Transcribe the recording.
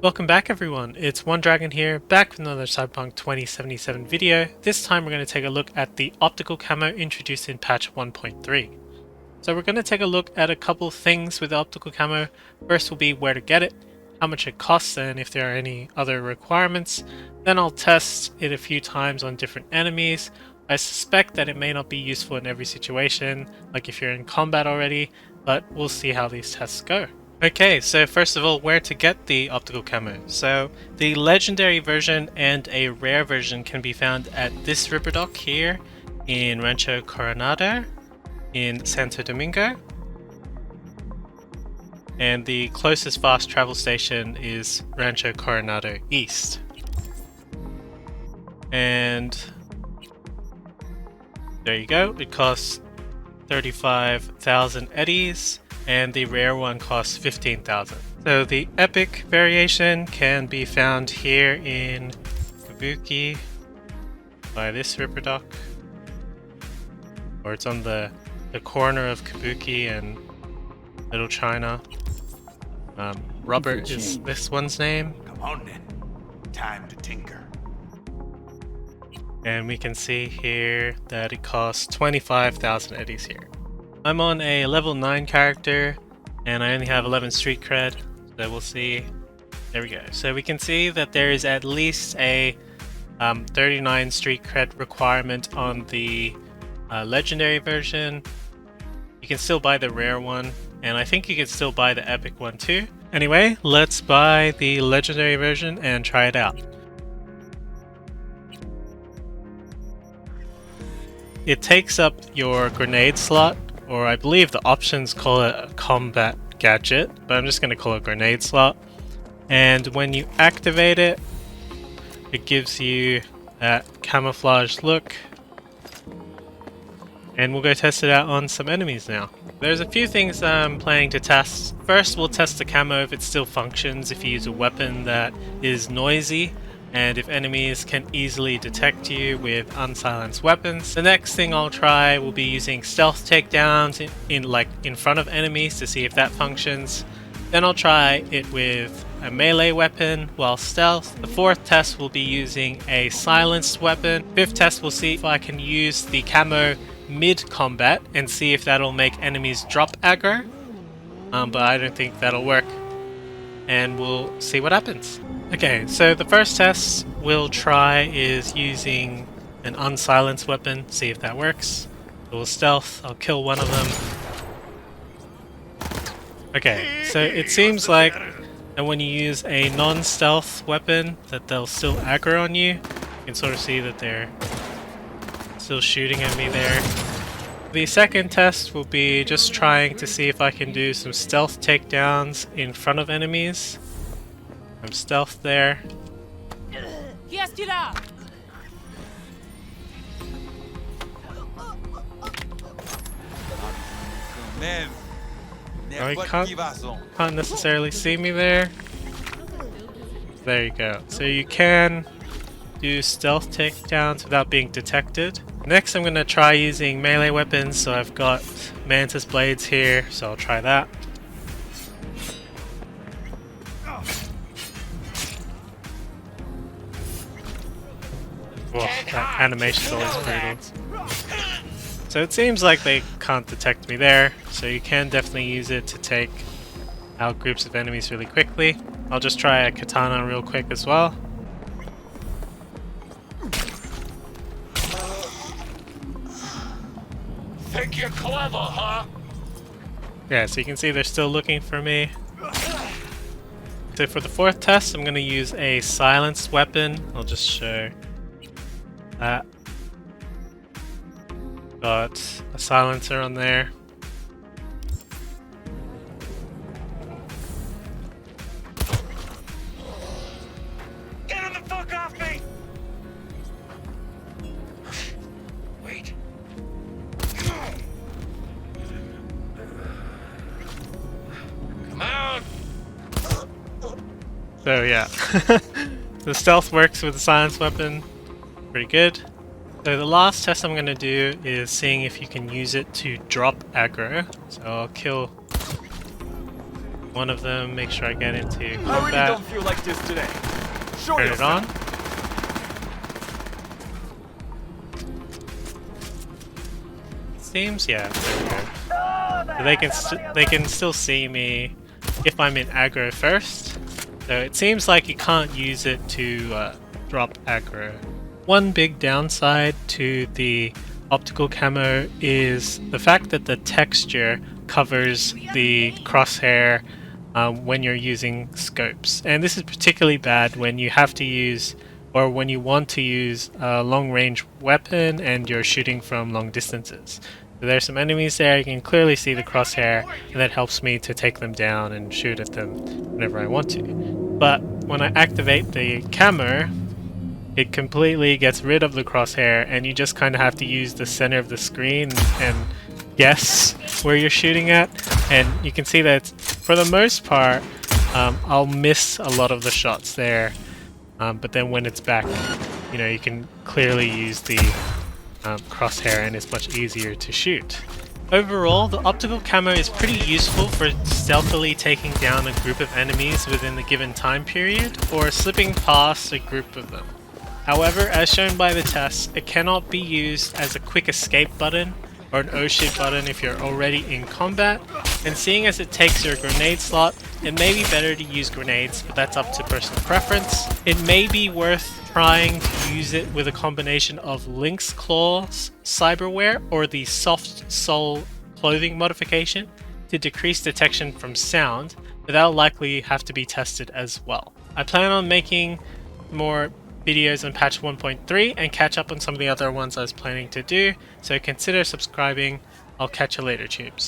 Welcome back everyone, it's One Dragon here, back with another Cyberpunk 2077 video. This time we're going to take a look at the optical camo introduced in patch 1.3. So we're going to take a look at a couple things with the optical camo. First will be where to get it, how much it costs, and if there are any other requirements. Then I'll test it a few times on different enemies. I suspect that it may not be useful in every situation, like if you're in combat already, but we'll see how these tests go. Okay, so first of all, where to get the optical camo. So the legendary version and a rare version can be found at this river dock here in Rancho Coronado in Santo Domingo. And the closest fast travel station is Rancho Coronado East. And there you go, it costs 35,000 eddies. And the rare one costs 15,000. So the epic variation can be found here in Kabuki by this river dock, or it's on the corner of Kabuki and Little China. Robert is this one's name. Come on then, time to tinker. And we can see here that it costs 25,000 eddies here. I'm on a level 9 character and I only have 11 street cred, so we'll see. There we go. So we can see that there is at least a 39 street cred requirement on the legendary version. You can still buy the rare one, and I think you can still buy the epic one too. Anyway, let's buy the legendary version and try it out. It takes up your grenade slot, or I believe the options call it a combat gadget, but I'm just going to call it grenade slot. And when you activate it, it gives you that camouflage look. And we'll go test it out on some enemies now. There's a few things I'm planning to test. First, we'll test the camo if it still functions if you use a weapon that is noisy, and if enemies can easily detect you with unsilenced weapons. The next thing I'll try will be using stealth takedowns in front of enemies to see if that functions. Then I'll try it with a melee weapon while stealth. The fourth test will be using a silenced weapon. Fifth test, we'll see if I can use the camo mid-combat and see if that'll make enemies drop aggro. But I don't think that'll work. And we'll see what happens. Okay, so the first test we'll try is using an unsilenced weapon, see if that works. So we'll stealth, I'll kill one of them. Okay, so it seems like that when you use a non-stealth weapon that they'll still aggro on you. You can sort of see that they're still shooting at me there. The second test will be just trying to see if I can do some stealth takedowns in front of enemies. I'm stealth there. Oh, he can't necessarily see me there. There you go. So you can do stealth takedowns without being detected. Next I'm going to try using melee weapons, so I've got Mantis Blades here, so I'll try that. Whoa, that animation's always brutal. So it seems like they can't detect me there, so you can definitely use it to take out groups of enemies really quickly. I'll just try a katana real quick as well. Think you're clever, huh? Yeah, so you can see they're still looking for me. So for the fourth test, I'm going to use a silenced weapon. I'll just show that. Got a silencer on there. Get him the fuck off me! Wait. Come out! So yeah, the stealth works with the silenced weapon pretty good. So the last test I'm going to do is seeing if you can use it to drop aggro. So I'll kill one of them, make sure I get into combat. I really don't feel like this today. Show Turn it on. Seems, yeah, there we go. So they can still see me if I'm in aggro first. So it seems like you can't use it to drop aggro. One big downside to the optical camo is the fact that the texture covers the crosshair when you're using scopes. And this is particularly bad when you have to use, or when you want to use a long-range weapon and you're shooting from long distances. So there's some enemies there, you can clearly see the crosshair, and that helps me to take them down and shoot at them whenever I want to. But when I activate the camo, it completely gets rid of the crosshair, and you just kind of have to use the center of the screen and guess where you're shooting at. And you can see that for the most part, I'll miss a lot of the shots there. But then when it's back, you know, you can clearly use the crosshair, and it's much easier to shoot. Overall, the optical camo is pretty useful for stealthily taking down a group of enemies within the given time period, or slipping past a group of them. However, as shown by the test, it cannot be used as a quick escape button or an oh shit button if you're already in combat, and seeing as it takes your grenade slot, it may be better to use grenades, but that's up to personal preference. It may be worth trying to use it with a combination of Lynx Claws cyberware or the Soft Sole clothing modification to decrease detection from sound, but that'll likely have to be tested as well. I plan on making more videos on patch 1.3 and catch up on some of the other ones I was planning to do, so consider subscribing. I'll catch you later, tubes.